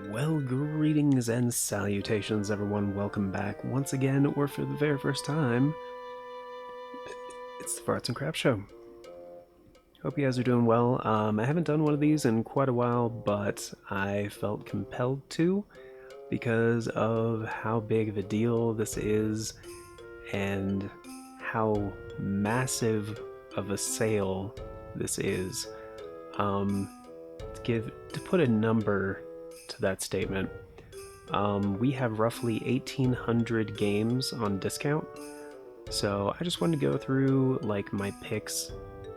Well, greetings and salutations, everyone. Welcome back once again, or for the very first time. It's the Farts and Crap Show. Hope you guys are doing well. I haven't done one of these in quite a while, but I felt compelled to because of how big of a deal this is and how massive of a sale this is. To put a number to that statement, we have roughly 1,800 games on discount. So I just wanted to go through like my picks,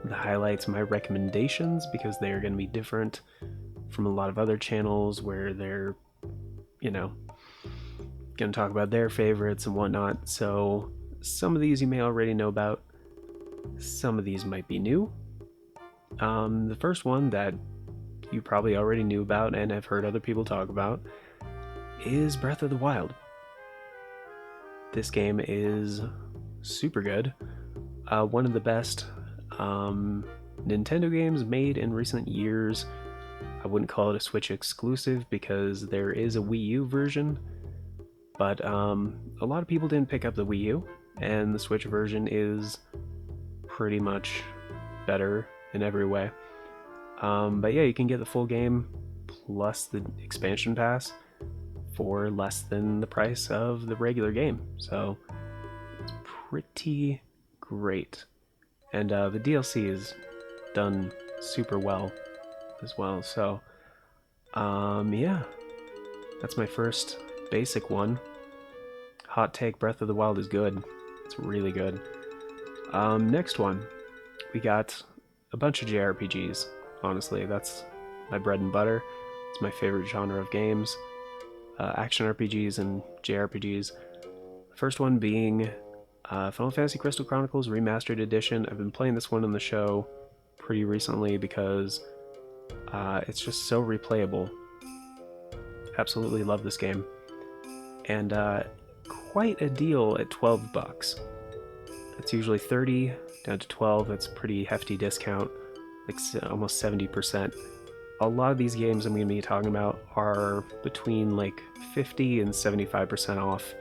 the highlights, my recommendations, because they are going to be different from a lot of other channels where they're, going to talk about their favorites and whatnot. So some of these you may already know about, some of these might be new. The first one that you probably already knew about and have heard other people talk about is Breath of the Wild. This game is super good. One of the best Nintendo games made in recent years. I wouldn't call it a Switch exclusive because there is a Wii U version, but a lot of people didn't pick up the Wii U, and the Switch version is pretty much better in every way. But yeah, you can get the full game plus the expansion pass for less than the price of the regular game. So it's pretty great. And the DLC is done super well as well. So, yeah, that's my first basic one. Hot take: Breath of the Wild is good. It's really good. Next one, we got a bunch of JRPGs. Honestly, that's my bread and butter. It's my favorite genre of games. Action RPGs and JRPGs. The first one being Final Fantasy Crystal Chronicles Remastered Edition. I've been playing this one on the show pretty recently because it's just so replayable. Absolutely love this game. And quite a deal at $12. It's usually 30 down to 12. That's a pretty hefty discount, like almost 70%. A lot of these games I'm going to be talking about are between like 50 and 75% off,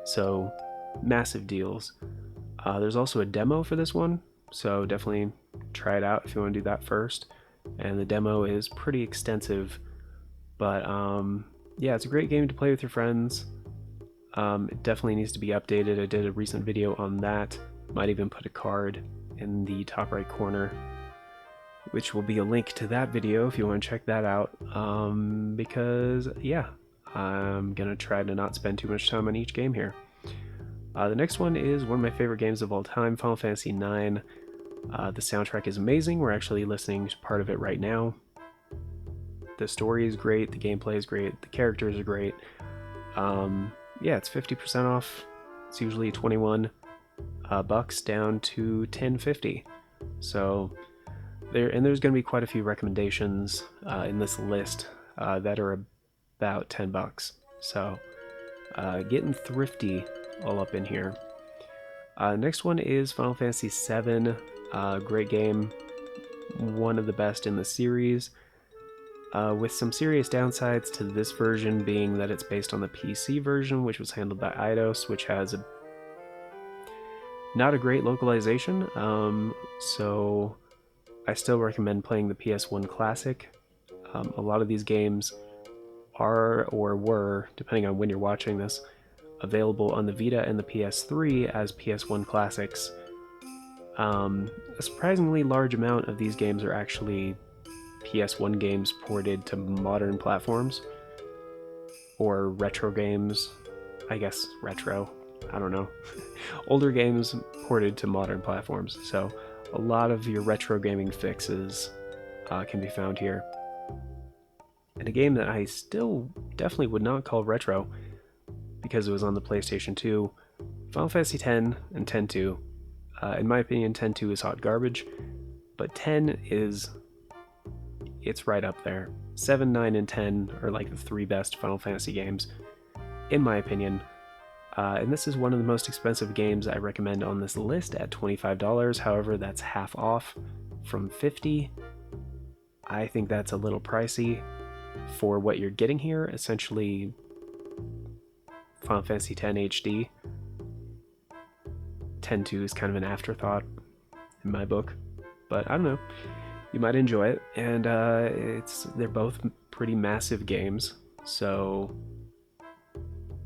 so massive deals. There's also a demo for this one, so definitely try it out if you want to do that first. And the demo is pretty extensive, but yeah, it's a great game to play with your friends. It definitely needs to be updated. I did a recent video on that. Might even put a card in the top right corner, which will be a link to that video if you want to check that out. Because yeah, I'm gonna try to not spend too much time on each game here. The next one is one of my favorite games of all time, Final Fantasy IX. The soundtrack is amazing. We're actually listening to part of it right now. The story is great, the gameplay is great, the characters are great. Yeah, it's 50% off. It's usually 21 bucks down to 10.50. So there's going to be quite a few recommendations in this list that are about 10 bucks. So getting thrifty all up in here. Next one is Final Fantasy VII. Great game, one of the best in the series. With some serious downsides to this version being that it's based on the PC version, which was handled by Eidos, which has not a great localization. So I still recommend playing the PS1 Classic. A lot of these games are or were, depending on when you're watching this, available on the Vita and the PS3 as PS1 Classics. A surprisingly large amount of these games are actually PS1 games ported to modern platforms, or retro games. I guess retro, I don't know. Older games ported to modern platforms. So a lot of your retro gaming fixes can be found here. And a game that I still definitely would not call retro because it was on the PlayStation 2, Final Fantasy X and X-2. In my opinion, X-2 is hot garbage, but 10 is... it's right up there. 7, 9, and 10 are like the three best Final Fantasy games, in my opinion. And this is one of the most expensive games I recommend on this list at $25. However, that's half off from $50. I think that's a little pricey. for what you're getting here. Essentially, Final Fantasy X HD. 10-2 is kind of an afterthought in my book, but I don't know. You might enjoy it, and they're both pretty massive games, so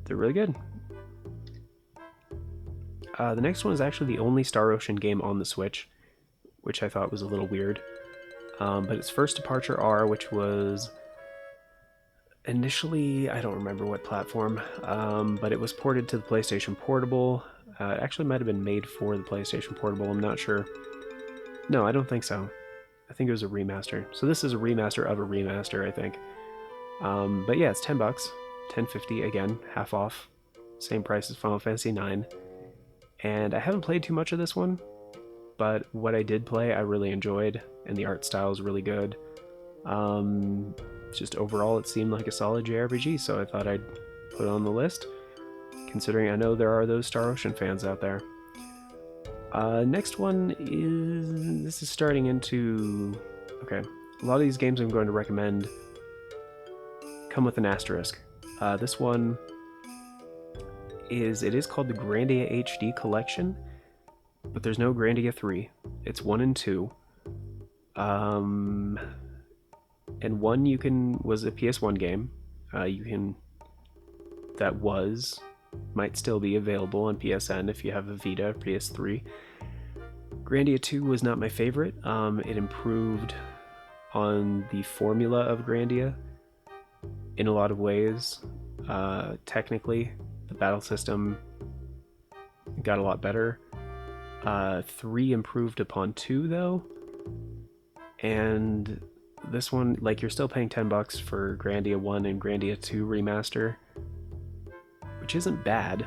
they're really good. The next one is actually the only Star Ocean game on the Switch, which I thought was a little weird. But it's First Departure R, which was initially, I don't remember what platform, but it was ported to the PlayStation Portable. It actually might have been made for the PlayStation Portable, I'm not sure. No, I don't think so. I think it was a remaster. So this is a remaster of a remaster, I think. But yeah, it's $10, $10.50 again, half off, same price as Final Fantasy IX. And I haven't played too much of this one, but what I did play, I really enjoyed, and the art style is really good. Just overall, it seemed like a solid JRPG, so I thought I'd put it on the list, considering I know there are those Star Ocean fans out there. Next one is... this is starting into... okay, a lot of these games I'm going to recommend come with an asterisk. This one is... it is called the Grandia HD Collection, but there's no Grandia 3. It's 1 and 2. And 1 was a PS1 game. Might still be available on PSN if you have a Vita or PS3. Grandia 2 was not my favorite. It improved on the formula of Grandia in a lot of ways. Technically, the battle system got a lot better. 3 improved upon 2 though, and this one, like, you're still paying $10 for Grandia 1 and Grandia 2 remaster, which isn't bad.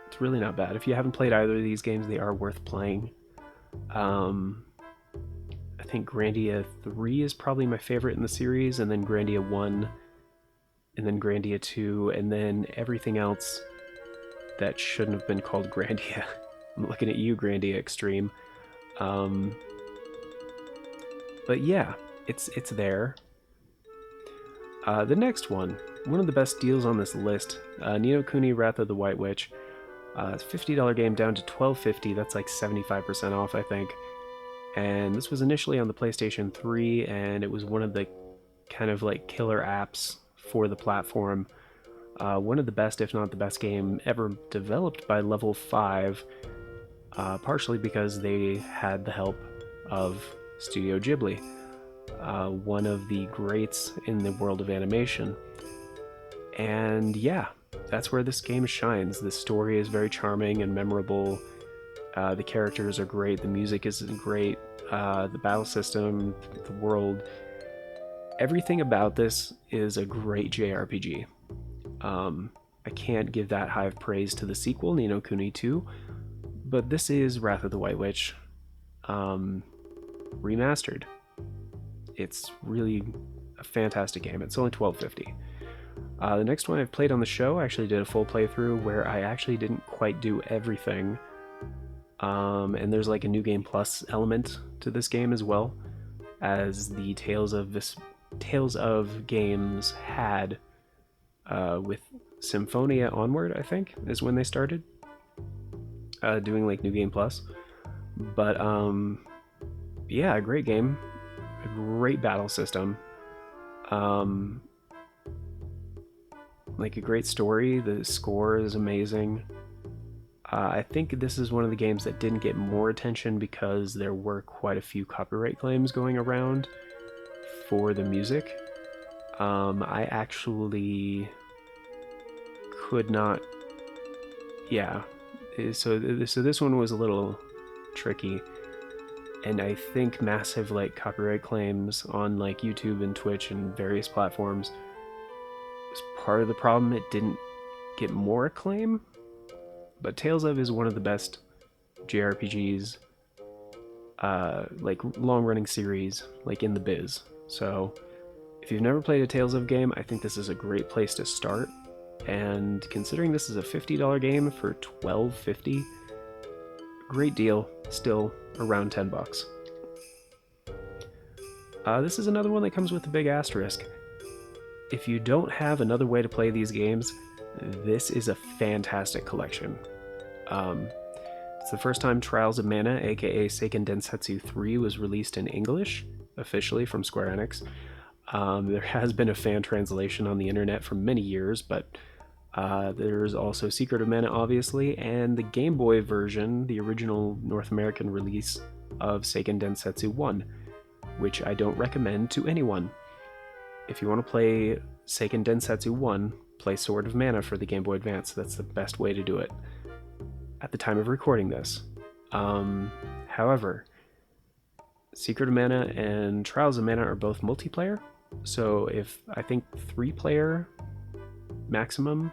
It's really not bad. If you haven't played either of these games, they are worth playing. I think Grandia 3 is probably my favorite in the series, and then Grandia 1, and then Grandia 2, and then everything else that shouldn't have been called Grandia. I'm looking at you, Grandia Extreme. But yeah, it's there. The next one of the best deals on this list, Ni no Kuni Wrath of the White Witch. It's a $50 game down to $12.50. That's like 75% off, I think. And this was initially on the PlayStation 3, and it was one of the kind of like killer apps for the platform. One of the best, if not the best game ever developed by Level 5, partially because they had the help of Studio Ghibli, one of the greats in the world of animation. And yeah, that's where this game shines. The story is very charming and memorable. The characters are great. The music is great. The battle system, the world, everything about this is a great JRPG. I can't give that high of praise to the sequel, Ni no Kuni 2, but this is Wrath of the White Witch remastered. It's really a fantastic game. It's only $12.50. The next one I've played on the show, I actually did a full playthrough where I actually didn't quite do everything. And there's like a New Game Plus element to this game as well, as the Tales of games had with Symphonia onward, I think, is when they started doing like New Game Plus. But yeah, a great game, a great battle system, like a great story. The score is amazing. I think this is one of the games that didn't get more attention because there were quite a few copyright claims going around for the music. I actually could not... yeah. So this one was a little tricky. And I think massive like copyright claims on like YouTube and Twitch and various platforms was part of the problem. It didn't get more acclaim. But Tales of is one of the best JRPGs, like long-running series, like in the biz. So if you've never played a Tales of game, I think this is a great place to start. And considering this is a $50 game for $12.50, great deal, still around $10. This is another one that comes with a big asterisk. if you don't have another way to play these games, this is a fantastic collection. Um, it's the first time Trials of Mana, aka Seiken Densetsu 3, was released in English, officially from Square Enix. There has been a fan translation on the internet for many years, but there's also Secret of Mana, obviously, and the Game Boy version, the original North American release of Seiken Densetsu 1, which I don't recommend to anyone. If you want to play Seiken Densetsu 1, play Sword of Mana for the Game Boy Advance. That's the best way to do it at the time of recording this. However, Secret of Mana and Trials of Mana are both multiplayer, so if I think 3-player maximum,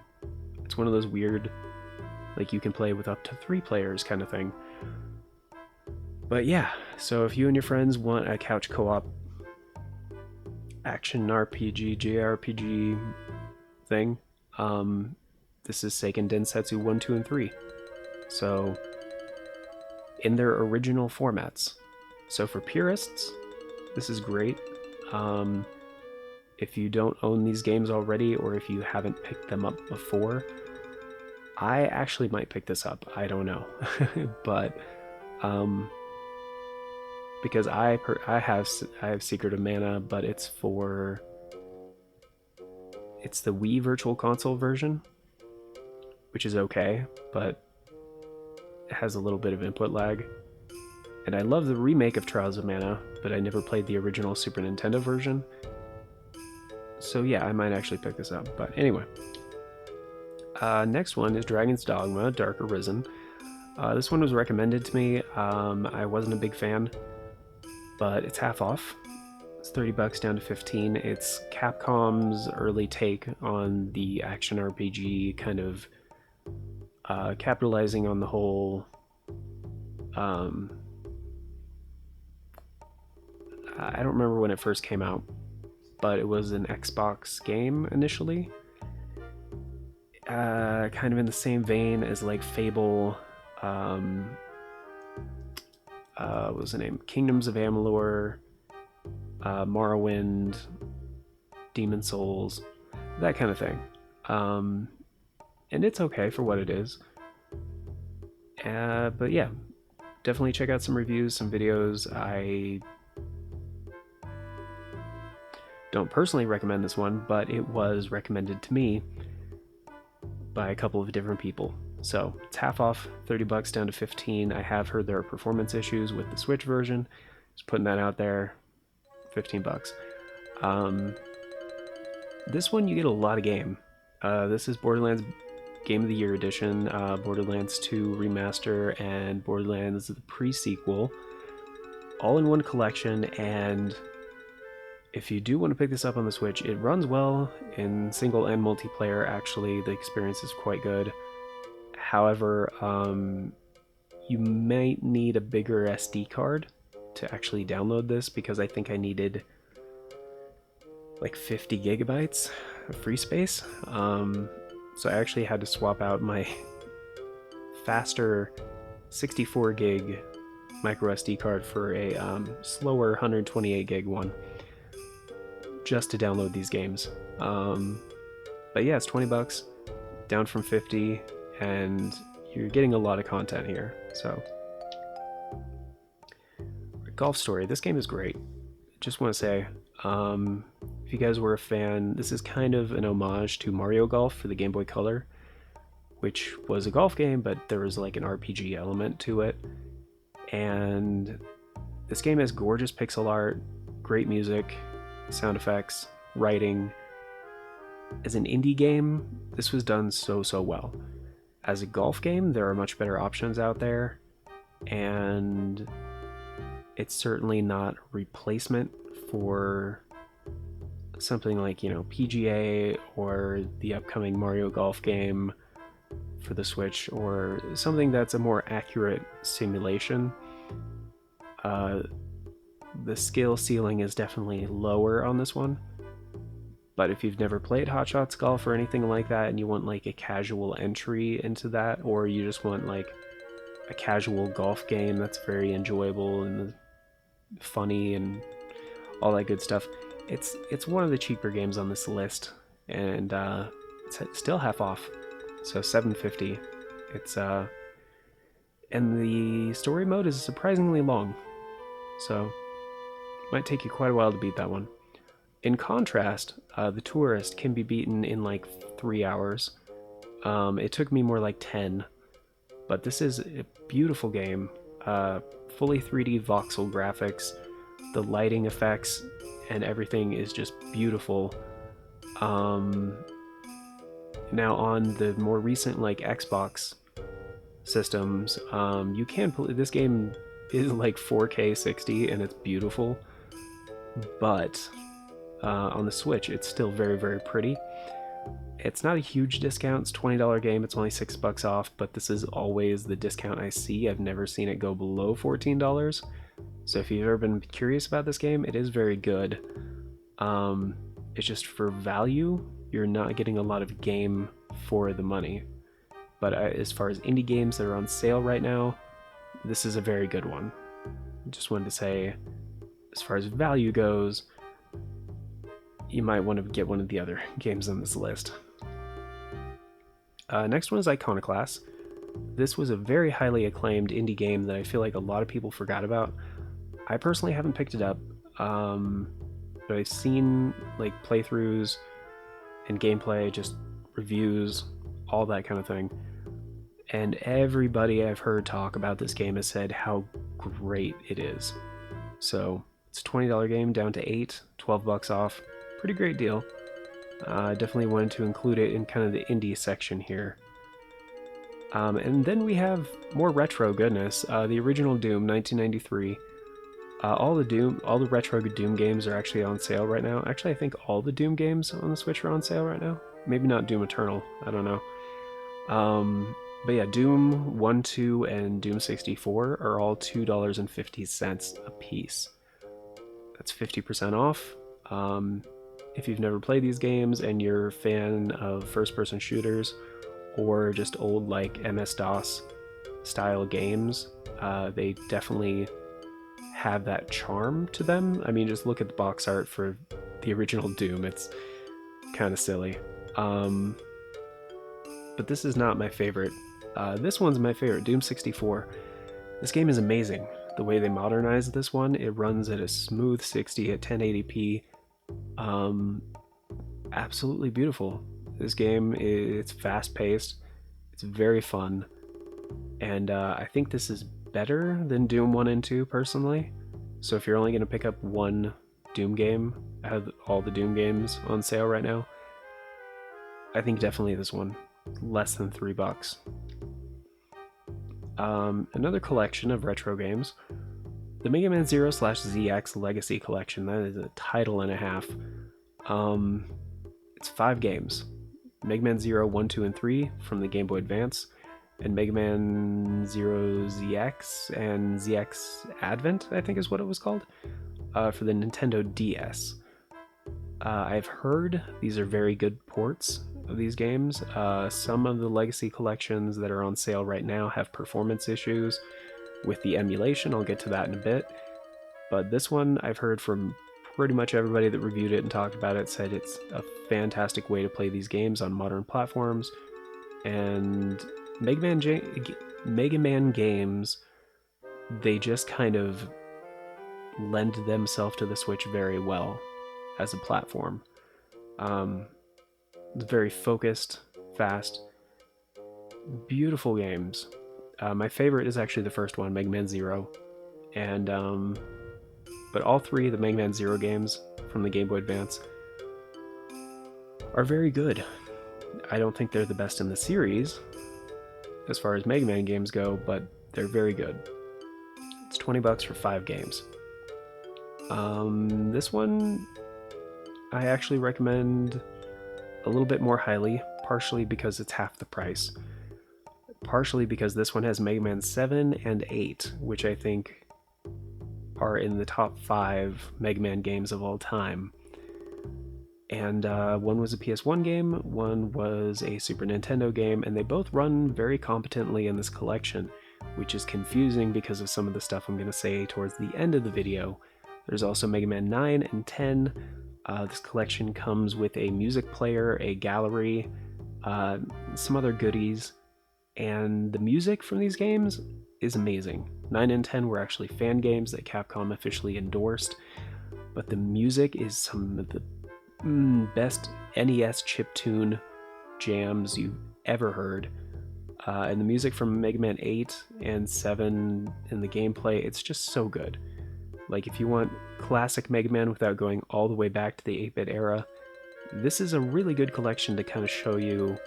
it's one of those weird, like you can play with up to 3 players kind of thing. But yeah, so if you and your friends want a couch co-op action RPG, JRPG thing, this is Seiken Densetsu 1, 2, and 3. So, in their original formats. So for purists, this is great. If you don't own these games already, or if you haven't picked them up before, I actually might pick this up. I don't know. But because I have Secret of Mana, but it's the Wii Virtual Console version, which is okay, but it has a little bit of input lag. And I love the remake of Trials of Mana, but I never played the original Super Nintendo version. So yeah, I might actually pick this up. But anyway, next one is Dragon's Dogma: Dark Arisen. This one was recommended to me. I wasn't a big fan, but it's half off. It's $30 down to 15. It's Capcom's early take on the action RPG, kind of capitalizing on the whole I don't remember when it first came out, but it was an Xbox game initially. Kind of in the same vein as like Fable, what was the name? Kingdoms of Amalur, Morrowind, Demon Souls, that kind of thing. And it's okay for what it is. But yeah, definitely check out some reviews, some videos. I don't personally recommend this one, but it was recommended to me by a couple of different people. So it's half off, $30 down to 15. I have heard there are performance issues with the Switch version. Just putting that out there. $15. This one you get a lot of game. This is Borderlands Game of the Year edition, Borderlands 2 Remaster, and Borderlands the pre-sequel, all in one collection. And if you do want to pick this up on the Switch, it runs well in single and multiplayer. Actually, the experience is quite good. However, you might need a bigger SD card to actually download this, because I think I needed like 50 gigabytes of free space. So I actually had to swap out my faster 64 gig micro SD card for a slower 128 gig one, just to download these games. But yeah, it's $20, down from 50, and you're getting a lot of content here. So, Golf Story. This game is great. Just want to say, if you guys were a fan, this is kind of an homage to Mario Golf for the Game Boy Color, which was a golf game, but there was like an RPG element to it. And this game has gorgeous pixel art, great music, sound effects, writing. As an indie game, this was done so well. As a golf game, there are much better options out there, and it's certainly not a replacement for something like, PGA or the upcoming Mario Golf game for the Switch, or something that's a more accurate simulation. The skill ceiling is definitely lower on this one, but if you've never played Hot Shots Golf or anything like that, and you want like a casual entry into that, or you just want like a casual golf game that's very enjoyable and funny and all that good stuff, It's one of the cheaper games on this list, and it's still half off, so $7.50. It's and the story mode is surprisingly long, so it might take you quite a while to beat that one. In contrast, The Tourist can be beaten in like 3 hours. It took me more like 10, but this is a beautiful game. Fully 3D voxel graphics, the lighting effects, and everything is just beautiful. Now on the more recent like Xbox systems, you can play this game is like 4K 60 and it's beautiful, but on the Switch it's still very, very pretty. It's not a huge discount. It's $20 game. It's only $6 off, but this is always the discount I see. I've never seen it go below $14. So if you've ever been curious about this game, it is very good. It's just for value, you're not getting a lot of game for the money. But as far as indie games that are on sale right now, this is a very good one. Just wanted to say, as far as value goes, you might want to get one of the other games on this list. Next one is Iconoclast. This was a very highly acclaimed indie game that I feel like a lot of people forgot about. I personally haven't picked it up, but I've seen like playthroughs and gameplay, just reviews, all that kind of thing. And everybody I've heard talk about this game has said how great it is. So it's a $20 game down to $8, $12 off. Pretty great deal. I definitely wanted to include it in kind of the indie section here. And then we have more retro goodness. The original Doom, 1993. All the retro Doom games are actually on sale right now. Actually, I think all the Doom games on the Switch are on sale right now. Maybe not Doom Eternal. I don't know. But yeah, Doom 1, 2, and Doom 64 are all $2.50 a piece. That's 50% off. If you've never played these games and you're a fan of first-person shooters or just old like MS-DOS style games, they definitely have that charm to them. I mean, just look at the box art for the original Doom. It's kind of silly. But this is not my favorite. This one's my favorite, Doom 64. This game is amazing. The way they modernized this one, it runs at a smooth 60 at 1080p. Absolutely beautiful. This game, it's fast-paced, it's very fun, and I think this is better than Doom 1 and 2 personally. So if you're only going to pick up one Doom game out of all the Doom games on sale right now, I think definitely this one. Less than $3. Another collection of retro games, the Mega Man Zero / ZX Legacy Collection. That is a title and a half. It's 5 games. Mega Man 0, 1, 2, and 3 from the Game Boy Advance, and Mega Man 0 ZX and ZX Advent, I think is what it was called, for the Nintendo DS. I've heard these are very good ports of these games. Some of the Legacy collections that are on sale right now have performance issues with the emulation. I'll get to that in a bit. But this one, I've heard from pretty much everybody that reviewed it and talked about it, said it's a fantastic way to play these games on modern platforms. And Mega Man games, they just kind of lend themselves to the Switch very well as a platform. It's very focused, fast, beautiful games. My favorite is actually the first one, Mega Man Zero, and but all 3 of the Mega Man Zero games from the Game Boy Advance are very good. I don't think they're the best in the series as far as Mega Man games go, but they're very good. It's $20 for 5 games. This one I actually recommend a little bit more highly, partially because it's half the price. Partially because this one has Mega Man 7 and 8, which I think are in the top 5 Mega Man games of all time. And one was a PS1 game, one was a Super Nintendo game, and they both run very competently in this collection, which is confusing because of some of the stuff I'm going to say towards the end of the video. There's also Mega Man 9 and 10. This collection comes with a music player, a gallery, uh, some other goodies, and the music from these games is amazing. 9 and 10 were actually fan games that Capcom officially endorsed, but the music is some of the best NES chiptune jams you've ever heard. And the music from Mega Man 8 and 7 and the gameplay, it's just so good. Like, if you want classic Mega Man without going all the way back to the 8-bit era, this is a really good collection to kind of show you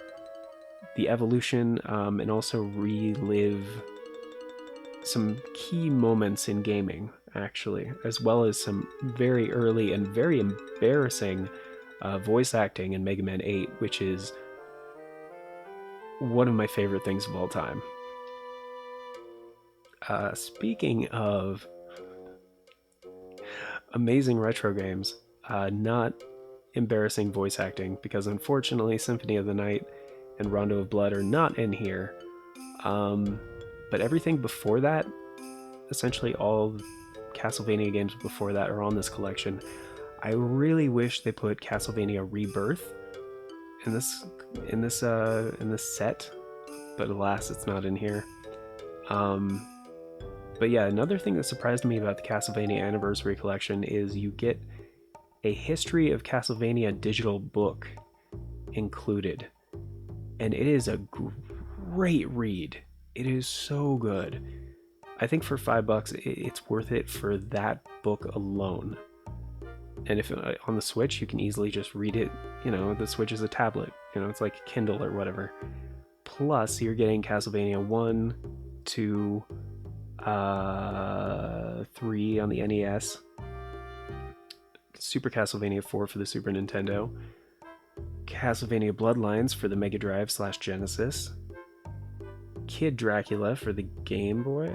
the evolution and also relive some key moments in gaming, actually, as well as some very early and very embarrassing voice acting in Mega Man 8, which is one of my favorite things of all time. Speaking of amazing retro games, not embarrassing voice acting, because unfortunately Symphony of the Night and Rondo of Blood are not in here. But everything before that, essentially all Castlevania games before that, are on this collection. I really wish they put Castlevania Rebirth in this set, but alas, it's not in here. But yeah, another thing that surprised me about the Castlevania Anniversary Collection is you get a History of Castlevania digital book included, and it is a great read. It is so good. I think for $5, it's worth it for that book alone. And if on the Switch, you can easily just read it. You know, the Switch is a tablet. You know, it's like Kindle or whatever. Plus, you're getting Castlevania 1, 2, 3 on the NES, Super Castlevania 4 for the Super Nintendo, Castlevania Bloodlines for the Mega Drive/Genesis, Kid Dracula for the Game Boy,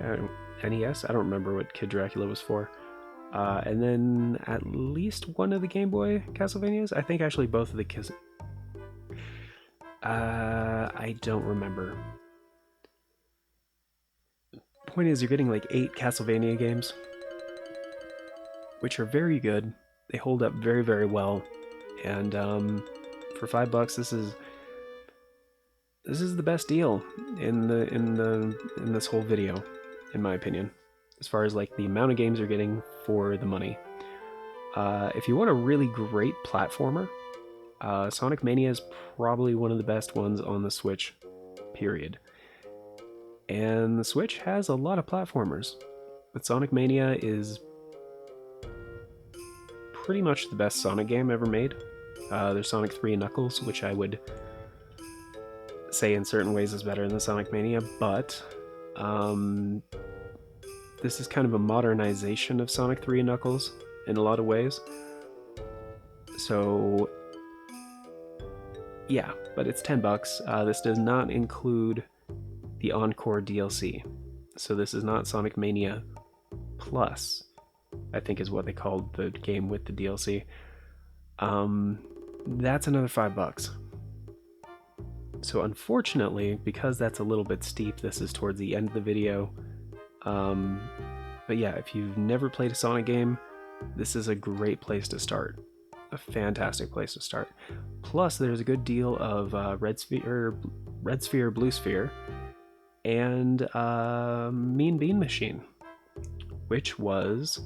NES. I don't remember what Kid Dracula was for. And then at least one of the Game Boy Castlevanias. I think actually both of the I don't remember. Point is, you're getting like 8 Castlevania games, which are very good. They hold up very, very well, and for $5, this is the best deal in this whole video, in my opinion, as far as like the amount of games you're getting for the money. If you want a really great platformer, Sonic Mania is probably one of the best ones on the Switch, period. And the Switch has a lot of platformers, but Sonic Mania is pretty much the best Sonic game ever made. There's Sonic 3 and Knuckles, which I would say in certain ways is better than Sonic Mania, but this is kind of a modernization of Sonic 3 and Knuckles in a lot of ways. So yeah, but it's $10. This does not include the Encore DLC. So this is not Sonic Mania Plus, I think is what they called the game with the DLC. That's another $5. So unfortunately, because that's a little bit steep, this is towards the end of the video. But yeah, if you've never played a Sonic game, this is a great place to start. A fantastic place to start. Plus, there's a good deal of Red Sphere, Blue Sphere, and Mean Bean Machine, which was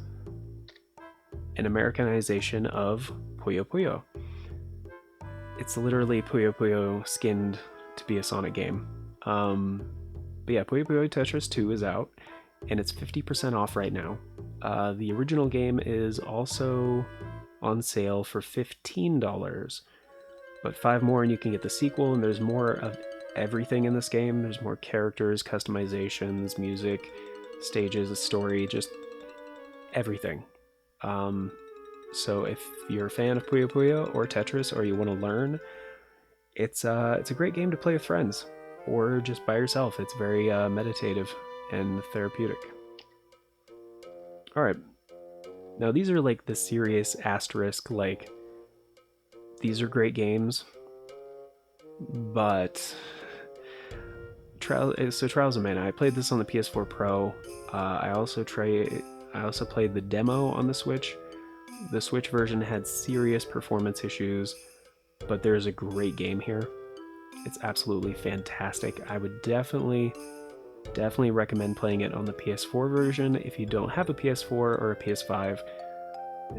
an Americanization of Puyo Puyo. It's literally Puyo Puyo skinned to be a Sonic game. But yeah, Puyo Puyo Tetris 2 is out, and it's 50% off right now. The original game is also on sale for $15, but $5 more and you can get the sequel, and there's more of everything in this game. There's more characters, customizations, music, stages, a story, just everything. So if you're a fan of Puyo Puyo or Tetris, or you want to learn, it's a great game to play with friends or just by yourself. It's very meditative and therapeutic. All right, now these are like the serious asterisk, like these are great games, but Trials of Mana, I played this on the PS4 Pro. I also played the demo on the Switch, The Switch version had serious performance issues, but there's a great game here. It's absolutely fantastic. I would definitely recommend playing it on the PS4 version if you don't have a PS4 or a PS5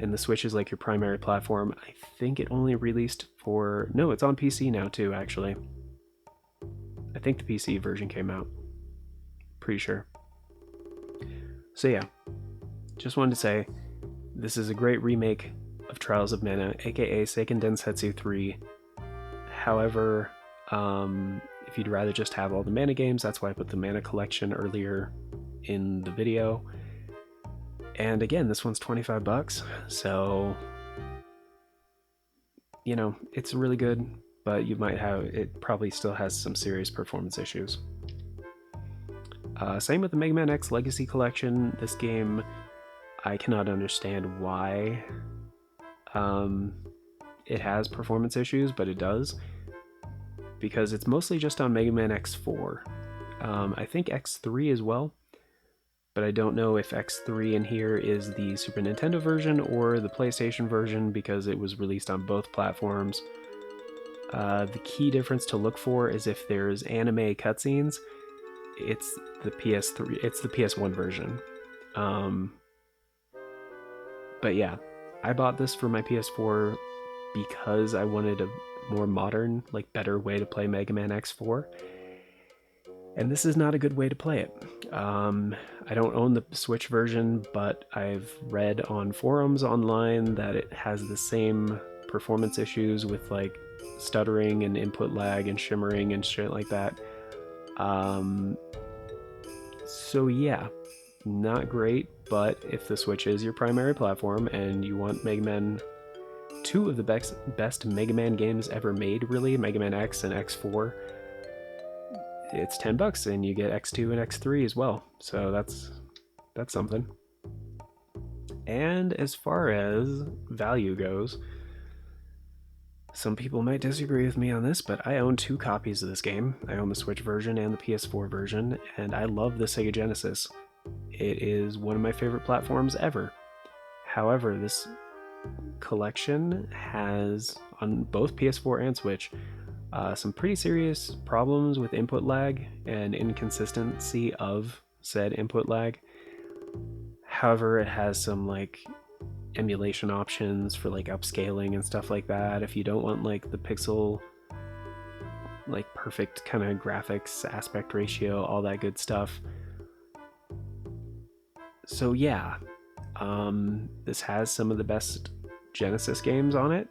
and the Switch is like your primary platform. I think it only released for... No, it's on PC now too, actually. I think the PC version came out. Pretty sure. So yeah, just wanted to say, this is a great remake of Trials of Mana, aka Seiken Densetsu 3. However, if you'd rather just have all the Mana games, that's why I put the Mana collection earlier in the video. And again, this one's $25, so you know, it's really good, but you might have, it probably still has some serious performance issues. Same with the Mega Man X Legacy Collection. This game, I cannot understand why it has performance issues, but it does, because it's mostly just on Mega Man X4. I think X3 as well, but I don't know if X3 in here is the Super Nintendo version or the PlayStation version, because it was released on both platforms. The key difference to look for is if there's anime cutscenes, it's the PS1 version. But yeah, I bought this for my PS4 because I wanted a more modern, like better way to play Mega Man X4. And this is not a good way to play it. I don't own the Switch version, but I've read on forums online that it has the same performance issues with like stuttering and input lag and shimmering and shit like that. So yeah, not great, but if the Switch is your primary platform and you want Mega Man, two of the best Mega Man games ever made, really, Mega Man X and X4, it's $10 and you get X2 and X3 as well. So that's something. And as far as value goes, some people might disagree with me on this, but I own 2 copies of this game. I own the Switch version and the PS4 version, and I love the Sega Genesis. It is one of my favorite platforms ever. However, this collection has, on both PS4 and Switch, some pretty serious problems with input lag and inconsistency of said input lag. However, it has some like emulation options for like upscaling and stuff like that if you don't want like the pixel, like perfect kind of graphics, aspect ratio, all that good stuff. So yeah, this has some of the best Genesis games on it,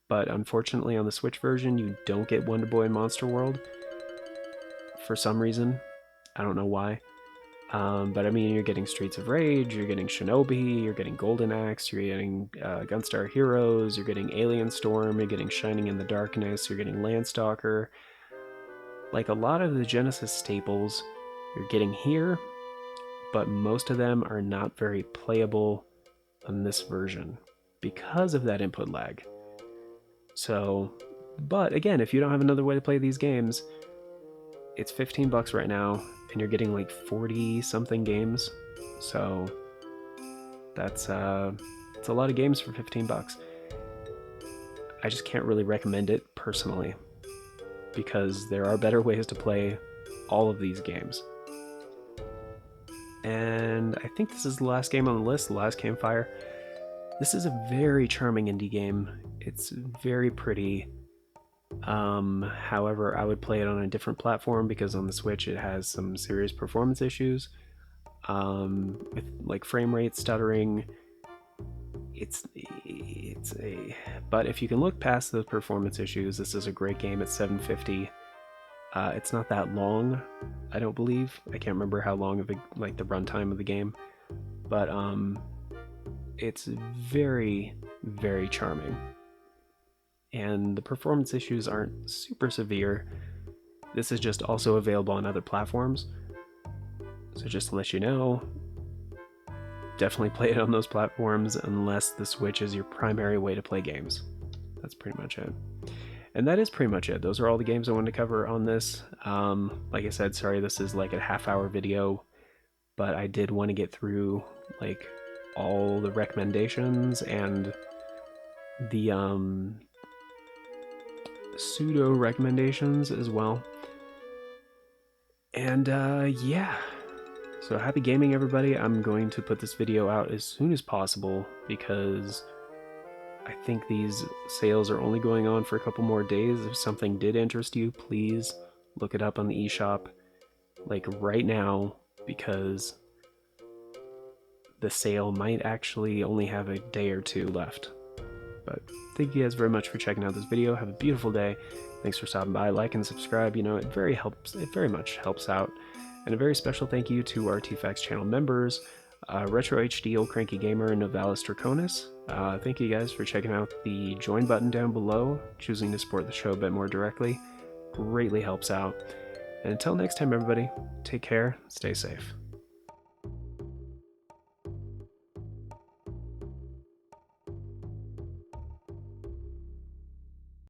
but unfortunately on the Switch version you don't get Wonder Boy and Monster World for some reason. I don't know why. But I mean, you're getting Streets of Rage, you're getting Shinobi, you're getting Golden Axe, you're getting Gunstar Heroes, you're getting Alien Storm, you're getting Shining in the Darkness, you're getting Landstalker. Like a lot of the Genesis staples you're getting here, but most of them are not very playable on this version because of that input lag. So, but again, if you don't have another way to play these games, it's $15 right now, and you're getting like 40 something games. So that's it's a lot of games for $15. I just can't really recommend it personally, because there are better ways to play all of these games. And I think this is the last game on the list, The Last Campfire. This is a very charming indie game. It's very pretty. However, I would play it on a different platform because on the Switch it has some serious performance issues, with like frame rate stuttering. But if you can look past the performance issues, this is a great game at $7.50. It's not that long, I don't believe. I can't remember how long of like the runtime of the game, but it's very, very charming. And the performance issues aren't super severe. This is just also available on other platforms. So just to let you know, definitely play it on those platforms unless the Switch is your primary way to play games. That's pretty much it. And that is pretty much it. Those are all the games I wanted to cover on this. Like I said, sorry this is like a half-hour video, but I did want to get through like all the recommendations and the pseudo recommendations as well. And yeah, so happy gaming, everybody. I'm going to put this video out as soon as possible because I think these sales are only going on for a couple more days. If something did interest you, please look it up on the eShop like right now, because the sale might actually only have a day or two left. But thank you guys very much for checking out this video. Have a beautiful day. Thanks for stopping by. Like and subscribe. You know, it very much helps out. And a very special thank you to our TFAX channel members, Retro HD, Old Cranky Gamer, and Novalis Draconis. Thank you guys for checking out the join button down below. Choosing to support the show a bit more directly greatly helps out. And until next time, everybody, take care, stay safe.